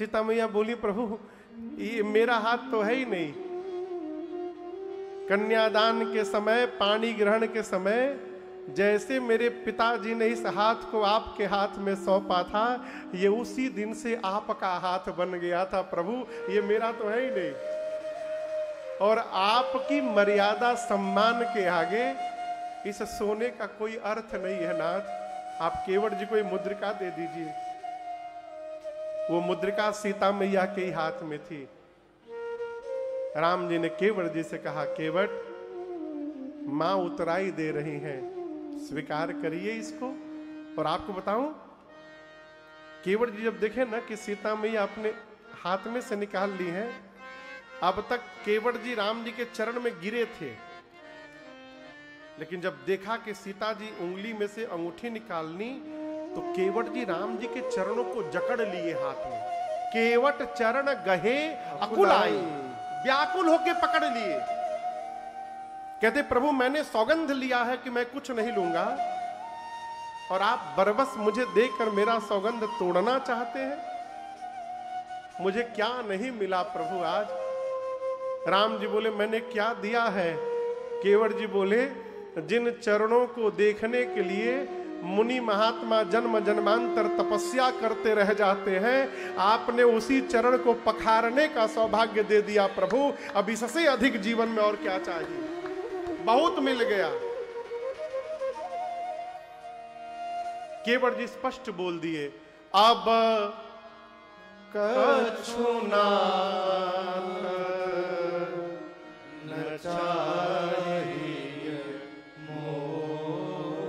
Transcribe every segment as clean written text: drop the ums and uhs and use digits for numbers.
सीता मैया बोली प्रभु ये मेरा हाथ तो है ही नहीं। कन्यादान के समय, पानी ग्रहण के समय जैसे मेरे पिताजी ने इस हाथ को आपके हाथ में सौंपा था, ये उसी दिन से आपका हाथ बन गया था प्रभु, ये मेरा तो है ही नहीं। और आपकी मर्यादा सम्मान के आगे इस सोने का कोई अर्थ नहीं है नाथ। आप केवट जी को ये मुद्रिका दे दीजिए। वो मुद्रिका सीता मैया के ही हाथ में थी। राम जी ने केवट जी से कहा, केवट मां उतराई दे रही हैं, स्वीकार करिए इसको। और आपको बताऊं, केवट जी जब देखे ना कि सीता मैया अपने हाथ में से निकाल ली है, अब तक केवट जी राम जी के चरण में गिरे थे, लेकिन जब देखा कि सीता जी उंगली में से अंगूठी निकालनी, तो केवट जी राम जी के चरणों को जकड़ लिए हाथ में। केवट चरण गहे अकुल आई, व्याकुल होके पकड़ लिए। कहते प्रभु मैंने सौगंध लिया है कि मैं कुछ नहीं लूंगा, और आप बरबस मुझे देकर मेरा सौगंध तोड़ना चाहते हैं। मुझे क्या नहीं मिला प्रभु आज। राम जी बोले मैंने क्या दिया है। केवट जी बोले जिन चरणों को देखने के लिए मुनि महात्मा जन्म जन्मांतर तपस्या करते रह जाते हैं, आपने उसी चरण को पखारने का सौभाग्य दे दिया प्रभु। अब इससे अधिक जीवन में और क्या चाहिए, बहुत मिल गया। केवट जी स्पष्ट बोल दिए, अब कछु न चाहिए मोरे,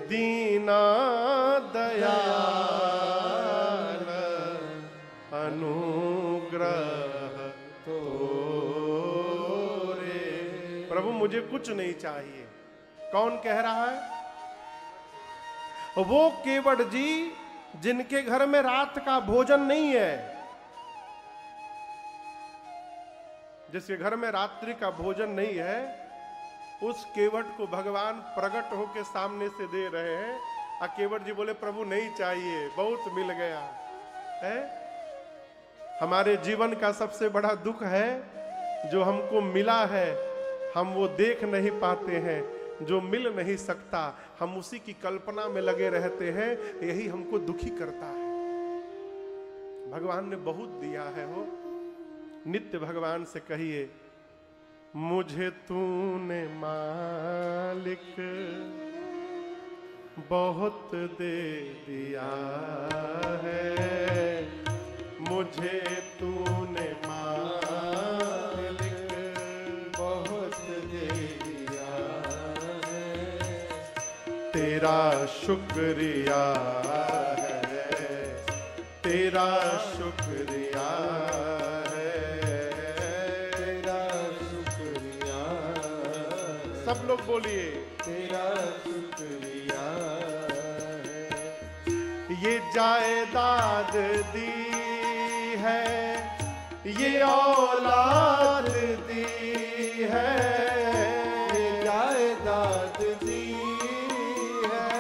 दीना दयाल अनुग्रह तोरे। प्रभु मुझे कुछ नहीं चाहिए। कौन कह रहा है? वो केवट जी जिनके घर में रात का भोजन नहीं है। जिसके घर में रात्रि का भोजन नहीं है, उस केवट को भगवान प्रकट होकर सामने से दे रहे हैं। और केवट जी बोले प्रभु नहीं चाहिए, बहुत मिल गया है। हमारे जीवन का सबसे बड़ा दुख है, जो हमको मिला है हम वो देख नहीं पाते हैं, जो मिल नहीं सकता हम उसी की कल्पना में लगे रहते हैं, यही हमको दुखी करता है। भगवान ने बहुत दिया है। हो नित्य भगवान से कहिए, मुझे तूने मालिक बहुत दे दिया है, मुझे तूने मालिक बहुत दे दिया है, तेरा शुक्रिया है, तेरा शुक्रिया है, तेरा शुक्रिया। सब लोग बोलिए, तेरा शुक्रिया है। ये जायदाद दी है, ये औलाद दी है, ये जायदाद दी है,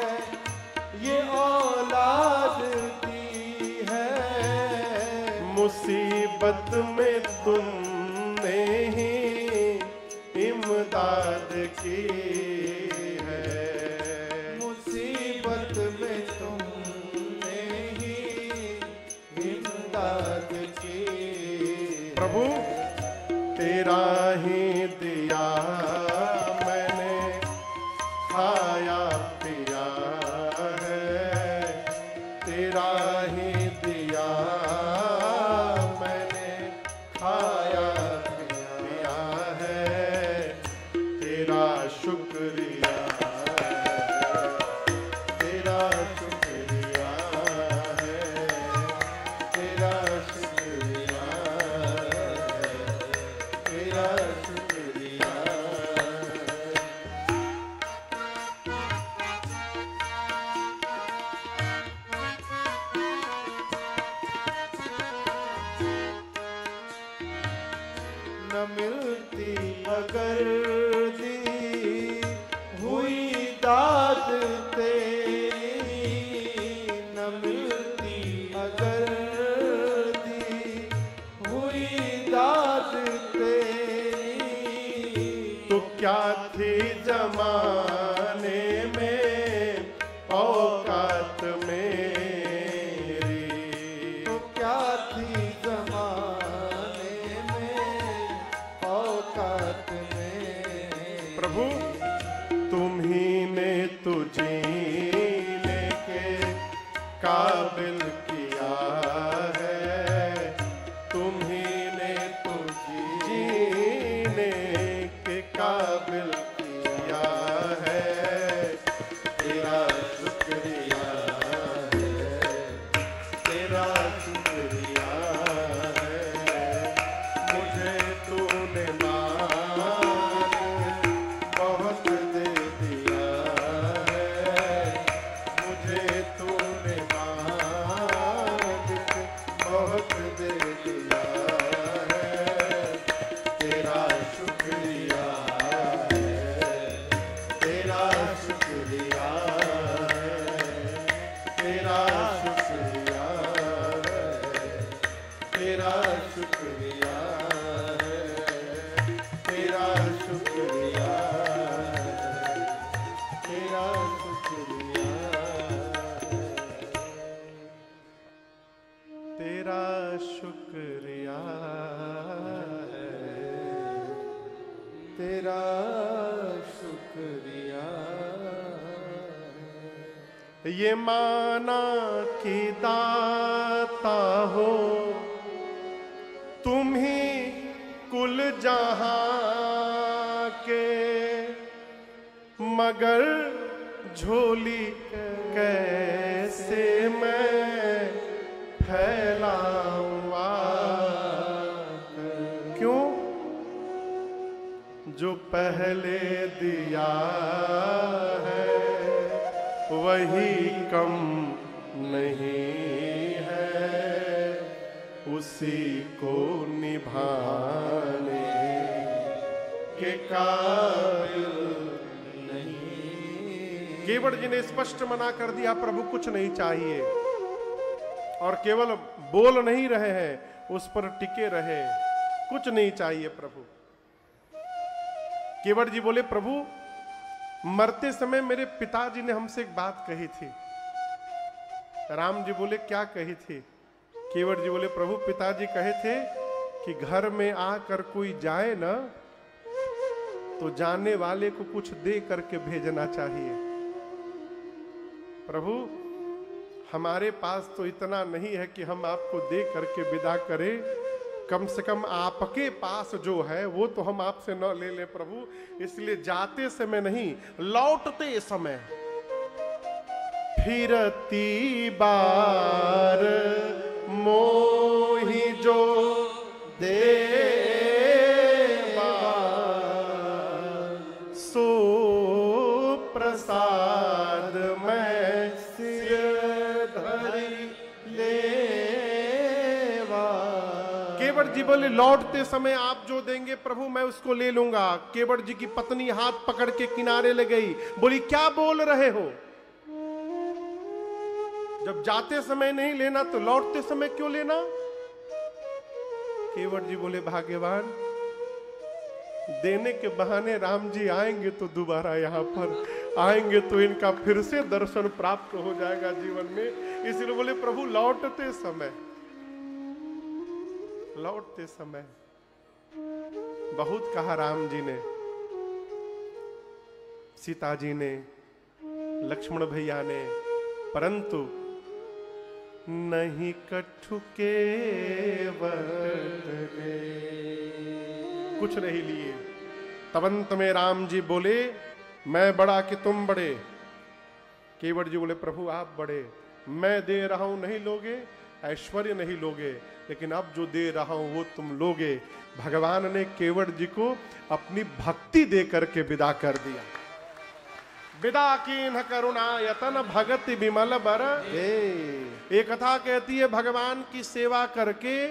ये औलाद दी है, मुसीबत में तुमने ही इमदाद की है, मुसीबत में तुमने ही इमदाद की। प्रभु तेरा ही दिया मैंने खाया पिया है, तेरा ही दिया मैंने खाया पिया है, तेरा शुक्रिया है, तेरा शुक्रिया है, तेरा शुक्रिया है, तेरा शुक्रिया। जमाने में औकात मेरी, तो क्या थी जमाने में औकात में। प्रभु तुम ही ने तो जीने के काबिल किया है, तुम ही ने तो जीने के काबिल किया है। तेरा शुक्रिया है, तेरा शुक्रिया है, मुझे तूने मान बहुत दे दिया है, मुझे तूने मान बहुत दे दिया है। तेरा शुक्रिया है, तेरा शुक्रिया है, तेरा शुक्रिया है, तेरा शुक्रिया है, तेरा शुक्रिया है, तेरा शुक्रिया है, तेरा शुक्रिया है, तेरा शुक्रिया ये माना कि दाता हो तुम ही कुल जहां के, मगर झोली कैसे मैं फैलाऊं आकर। क्यों? जो पहले दिया है वही कम नहीं है, उसी को निभाने के काबिल नहीं। केवट जी ने स्पष्ट मना कर दिया, प्रभु कुछ नहीं चाहिए, और केवल बोल नहीं रहे हैं, उस पर टिके रहे, कुछ नहीं चाहिए प्रभु। केवट जी बोले, प्रभु मरते समय मेरे पिताजी ने हमसे एक बात कही थी। राम जी बोले, क्या कही थी? केवट जी बोले, प्रभु पिताजी कहे थे कि घर में आकर कोई जाए ना तो जाने वाले को कुछ दे करके भेजना चाहिए। प्रभु हमारे पास तो इतना नहीं है कि हम आपको दे करके विदा करें, कम से कम आपके पास जो है वो तो हम आपसे न ले ले प्रभु। इसलिए जाते समय नहीं, लौटते समय फिरती बार मोहि जो देवा सो प्रसाद मैं सिर धरि लेवा। केवट जी बोले, लौटते समय आप जो देंगे प्रभु मैं उसको ले लूंगा। केवट जी की पत्नी हाथ पकड़ के किनारे ले गई, बोली क्या बोल रहे हो? जब जाते समय नहीं लेना तो लौटते समय क्यों लेना? केवट जी बोले, भाग्यवान, देने के बहाने राम जी आएंगे तो दोबारा यहाँ पर आएंगे तो इनका फिर से दर्शन प्राप्त हो जाएगा जीवन में। इसलिए बोले, प्रभु लौटते समय, लौटते समय। बहुत कहा राम जी ने, सीता जी ने, लक्ष्मण भैया ने, परंतु नहीं कछु केवट ने कुछ नहीं लिए। तब अंत में राम जी बोले, मैं बड़ा कि तुम बड़े? केवट जी बोले, प्रभु आप बड़े, मैं दे रहा हूं नहीं लोगे, ऐश्वर्य नहीं लोगे, लेकिन अब जो दे रहा हूं वो तुम लोगे। भगवान ने केवट जी को अपनी भक्ति दे करके विदा कर दिया। विदा कीन्ह करुणा यतन भगति विमल बर। एक कथा कहती है, भगवान की सेवा करके,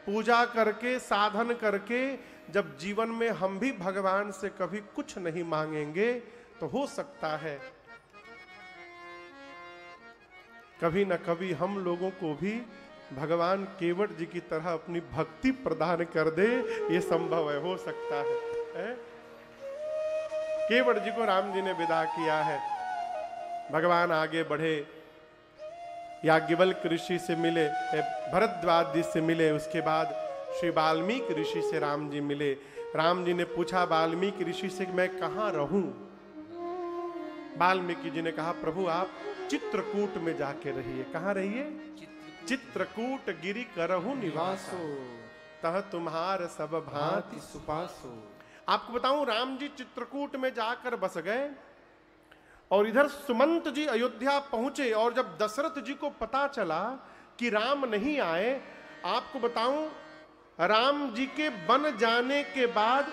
पूजा करके, साधन करके जब जीवन में हम भी भगवान से कभी कुछ नहीं मांगेंगे तो हो सकता है कभी न कभी हम लोगों को भी भगवान केवट जी की तरह अपनी भक्ति प्रदान कर दे। ये संभव है, हो सकता है। केवट जी को राम जी ने विदा किया है। भगवान आगे बढ़े, याज्ञवल्क्य ऋषि से मिले, भरद्वाज जी से मिले, उसके बाद श्री वाल्मीकि ऋषि से राम जी मिले। राम जी ने पूछा वाल्मीकि ऋषि से कि मैं कहाँ रहूं? वाल्मीकि जी ने कहा प्रभु आप चित्रकूट में जाके रहिए। कहाँ रहिए? चित्रकूट गिरि करहु निवासो, तह तुम्हार सब भांति सुपासो। आपको बताऊं, राम जी चित्रकूट में जाकर बस गए और इधर सुमंत जी अयोध्या पहुंचे। और जब दशरथ जी को पता चला कि राम नहीं आए, आपको बताऊं राम जी के बन जाने के बाद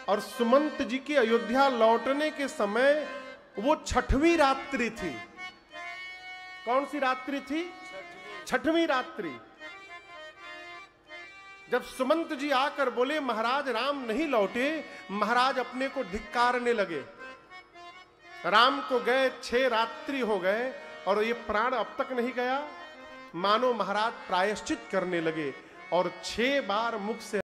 और सुमंत जी के अयोध्या लौटने के समय वो छठवीं रात्रि थी। कौन सी रात्रि थी? छठवीं रात्रि। जब सुमंत जी आकर बोले महाराज राम नहीं लौटे, महाराज अपने को धिक्कारने लगे। राम को गए 6 रात्रि हो गए और ये प्राण अब तक नहीं गया। मानो महाराज प्रायश्चित करने लगे और 6 बार मुख से